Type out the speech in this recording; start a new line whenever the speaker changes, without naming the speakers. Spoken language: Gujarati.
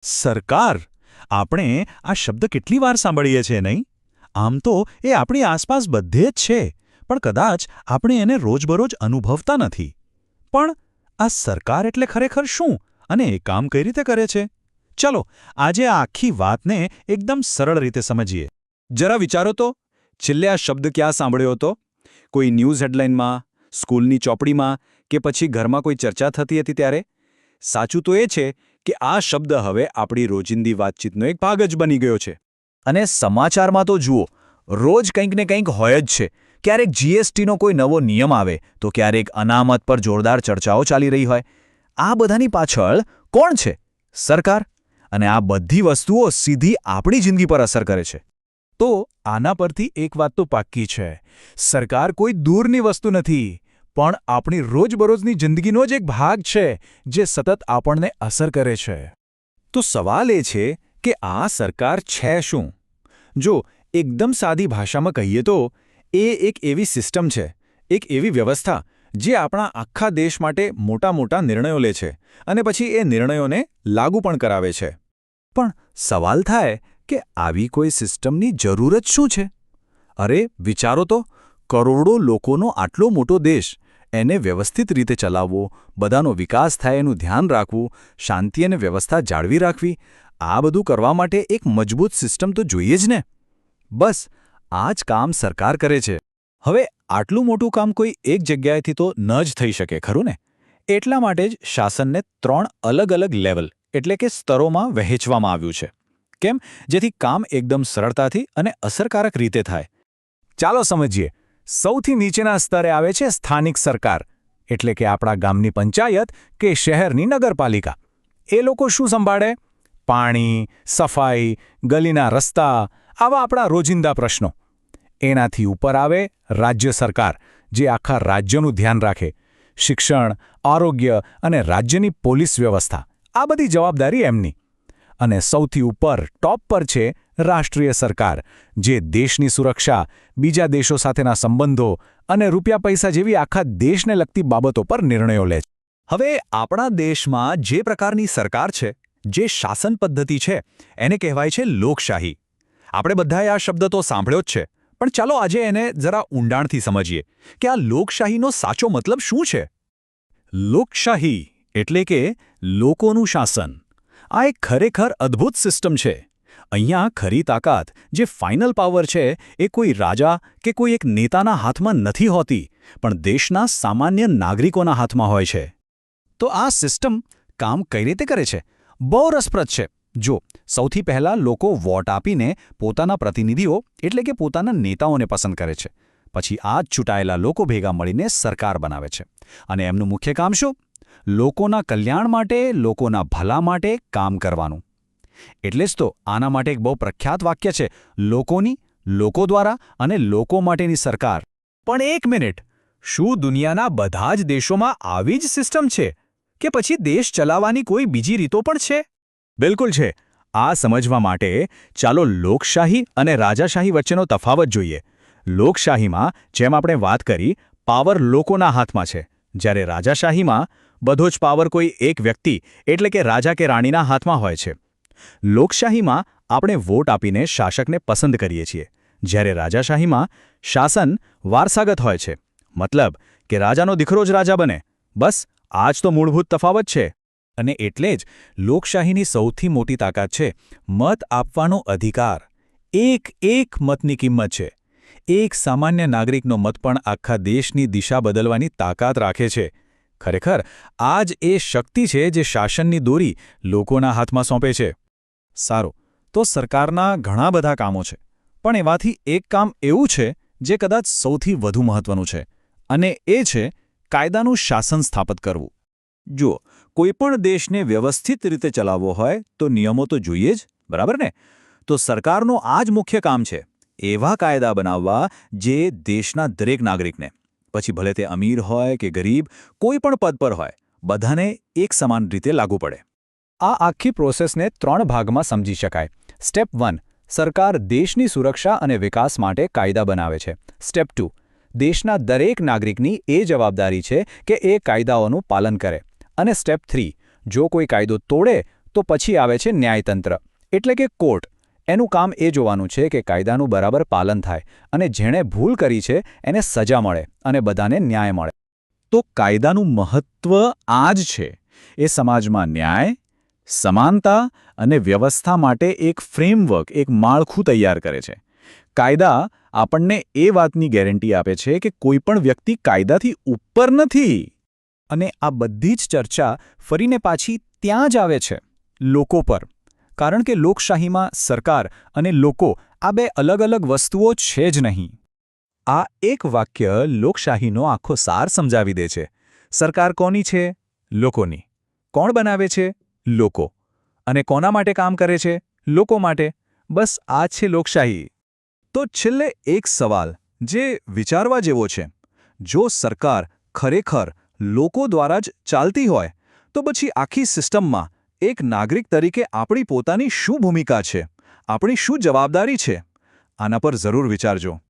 સરકાર આપણે આ શબ્દ કેટલી વાર સાંભળીએ છીએ નહીં? આમ તો એ આપણી આસપાસ બધે જ છે, પણ કદાચ આપણે એને રોજબરોજ અનુભવતા નથી. પણ આ સરકાર એટલે ખરેખર શું અને એ કામ કઈ રીતે કરે છે? ચલો આજે આ આખી વાતને એકદમ સરળ રીતે સમજીએ. જરા વિચારો તો, છેલ્લે આ શબ્દ ક્યાં સાંભળ્યો હતો? કોઈ ન્યૂઝ હેડલાઇનમાં, સ્કૂલની ચોપડીમાં કે પછી ઘરમાં કોઈ ચર્ચા થતી હતી ત્યારે? સાચું તો એ છે કે આ શબ્દ હવે આપણી રોજિંદી વાતચીતનો એક ભાગ જ બની ગયો છે. અને સમાચારમાં તો જુઓ, રોજ કંઈક ને કંઈક હોય જ છે. ક્યારેક જીએસટીનો કોઈ નવો નિયમ આવે તો ક્યારેક અનામત પર જોરદાર ચર્ચાઓ ચાલી રહી હોય. આ બધાની પાછળ કોણ છે? સરકાર. અને આ બધી વસ્તુઓ સીધી આપણી જિંદગી પર અસર કરે છે. તો આના પરથી એક વાત તો પાક્કી છે, સરકાર કોઈ દૂરની વસ્તુ નથી, પણ આપણી રોજબરોજની જિંદગીનો જ એક ભાગ છે જે સતત આપણને અસર કરે છે. તો સવાલ એ છે કે આ સરકાર છે શું? જો એકદમ સાદી ભાષામાં કહીએ તો એ એક એવી સિસ્ટમ છે, એક એવી વ્યવસ્થા જે આપણા આખા દેશ માટે મોટા મોટા નિર્ણયો લે છે અને પછી એ નિર્ણયોને લાગુ પણ કરાવે છે. પણ સવાલ થાય કે આવી કોઈ સિસ્ટમની જરૂર જ શું છે? અરે વિચારો તો, કરોડો લોકોનો આટલો મોટો દેશ, એને વ્યવસ્થિત રીતે ચલાવવો, બધાનો વિકાસ થાય એનું ધ્યાન રાખવું, શાંતિ અને વ્યવસ્થા જાળવી રાખવી, આ બધું કરવા માટે એક મજબૂત સિસ્ટમ તો જોઈએ જ ને. બસ આ જ કામ સરકાર કરે છે. હવે આટલું મોટું કામ કોઈ એક જગ્યાએથી તો ન જ થઈ શકે, ખરું ને? એટલા માટે જ શાસનને 3 અલગ અલગ લેવલ એટલે કે સ્તરોમાં વહેંચવામાં આવ્યું છે. કેમ? જેથી કામ એકદમ સરળતાથી અને અસરકારક રીતે થાય. ચાલો સમજીએ. સૌથી નીચેના સ્તરે આવે છે સ્થાનિક સરકાર, એટલે કે આપણા ગામની પંચાયત કે શહેરની નગરપાલિકા. એ લોકો શું સંભાળે? પાણી, સફાઈ, ગલીના રસ્તા, આવા આપણા રોજિંદા પ્રશ્નો. એનાથી ઉપર આવે રાજ્ય સરકાર, જે આખા રાજ્યનું ધ્યાન રાખે. શિક્ષણ, આરોગ્ય અને રાજ્યની પોલીસ વ્યવસ્થા, આ બધી જવાબદારી એમની. અને સૌથી ઉપર ટોપ પર છે રાષ્ટ્રીય સરકાર, જે દેશની સુરક્ષા, બીજા દેશો સાથેના સંબંધો અને રૂપિયા પૈસા જેવી આખા દેશને લગતી બાબતો પર નિર્ણયો લે છે. હવે આપણા દેશમાં જે પ્રકારની સરકાર છે, જે શાસન પદ્ધતિ છે, એને કહેવાય છે લોકશાહી. આપણે બધાએ આ શબ્દ તો સાંભળ્યો જ છે, પણ ચાલો આજે એને જરા ઊંડાણથી સમજીએ કે આ લોકશાહીનો સાચો મતલબ શું છે. લોકશાહી એટલે કે લોકોનું શાસન. આ એક ખરેખર અદ્ભુત સિસ્ટમ છે. અહીંયા ખરી તાકાત, જે ફાઇનલ પાવર છે, એ કોઈ રાજા કે કોઈ એક નેતાના હાથમાં નથી હોતી, પણ દેશના સામાન્ય નાગરિકોના હાથમાં હોય છે. તો આ સિસ્ટમ કામ કઈ રીતે કરે છે? બહુ રસપ્રદ છે. જો સૌથી પહેલાં લોકો વોટ આપીને પોતાના પ્રતિનિધિઓ એટલે કે પોતાના નેતાઓને પસંદ કરે છે. પછી આ જ ચૂંટાયેલા લોકો ભેગા મળીને સરકાર બનાવે છે. અને એમનું મુખ્ય કામ શું? લોકોના કલ્યાણ માટે, લોકોના ભલા માટે કામ કરવાનું. એટલે જ તો આના માટે એક બહુ પ્રખ્યાત વાક્ય છે, લોકોની, લોકો દ્વારા અને લોકો માટેની સરકાર. પણ એક મિનિટ, શું દુનિયાના બધા જ દેશોમાં આવી જ સિસ્ટમ છે કે પછી દેશ ચલાવવાની કોઈ બીજી રીતો પણ છે? બિલકુલ છે. આ સમજવા માટે ચાલો લોકશાહી અને રાજાશાહી વચ્ચેનો તફાવત જોઈએ. લોકશાહીમાં, જેમ આપણે વાત કરી, પાવર લોકોના હાથમાં છે, જ્યારે રાજાશાહીમાં બધો જ પાવર કોઈ એક વ્યક્તિ એટલે કે રાજા કે રાણીના હાથમાં હોય છે. લોકશાહીમાં આપણે વોટ આપીને શાસકને પસંદ કરીએ છીએ, જ્યારે રાજાશાહીમાં શાસન વારસાગત હોય છે. મતલબ કે રાજાનો દીકરો જ રાજા બને. બસ આ જ તો મૂળભૂત તફાવત છે. અને એટલે જ લોકશાહીની સૌથી મોટી તાકાત છે મત આપવાનો અધિકાર. એક મતની કિંમત છે. એક સામાન્ય નાગરિકનો મત પણ આખા દેશની દિશા બદલવાની તાકાત રાખે છે. ખરેખર આ જ એ શક્તિ છે જે શાસનની દોરી લોકોના હાથમાં સોંપે છે. સારું, તો સરકારના ઘણા બધા કામો છે, પણ એમાંથી એક કામ એવું છે જે કદાચ સૌથી વધુ મહત્વનું છે, અને એ છે કાયદાનું શાસન સ્થાપિત કરવું. જુઓ, કોઈપણ દેશને વ્યવસ્થિત રીતે ચલાવવો હોય તો નિયમો તો જોઈએ જ, બરાબર ને? તો સરકારનું આ જ મુખ્ય કામ છે, એવા કાયદા બનાવવા જે દેશના દરેક નાગરિકને, પછી ભલે તે અમીર હોય કે ગરીબ, કોઈ પણ પદ પર હોય, બધાને એક સમાન રીતે લાગુ પડે. આ આખી પ્રોસેસને 3 ભાગમાં સમજી શકાય. સ્ટેપ 1, સરકાર દેશની સુરક્ષા અને વિકાસ માટે કાયદા બનાવે છે. સ્ટેપ 2, દેશના દરેક નાગરિકની એ જવાબદારી છે કે એ કાયદાઓનું પાલન કરે. અને સ્ટેપ 3, જો કોઈ કાયદો તોડે
તો પછી આવે છે ન્યાયતંત્ર, એટલે કે કોર્ટ. એનું કામ એ જોવાનું છે કે કાયદાનું બરાબર પાલન થાય અને જેણે ભૂલ કરી છે એને સજા મળે અને બધાને ન્યાય મળે.
તો કાયદાનું મહત્વ આ જ છે. એ સમાજમાં ન્યાય, સમાનતા અને વ્યવસ્થા માટે એક ફ્રેમવર્ક, એક માળખું તૈયાર કરે છે. કાયદા આપણને એ વાતની ગેરંટી આપે છે કે કોઈ પણ વ્યક્તિ કાયદાથી ઉપર નથી.
અને આ બધી જ ચર્ચા ફરીને પાછી ત્યાં જ આવે છે, લોકો પર. કારણ કે લોકશાહીમાં સરકાર અને લોકો આ બે અલગ અલગ વસ્તુઓ છે જ નહીં.
આ એક વાક્ય લોકશાહીનો આખો સાર સમજાવી દે છે. સરકાર કોની છે? લોકોની. કોણ બનાવે છે? લોકો. અને કોના માટે કામ કરે છે? લોકો માટે. બસ આ છે લોકશાહી. તો છેલ્લે એક સવાલ જે વિચારવા જેવો છે. જો સરકાર ખરેખર લોકો દ્વારા જ ચાલતી હોય તો પછી આખી સિસ્ટમમાં એક નાગરિક તરીકે આપણી પોતાની શું ભૂમિકા છે? આપણી શું જવાબદારી છે? આના પર જરૂર વિચારજો.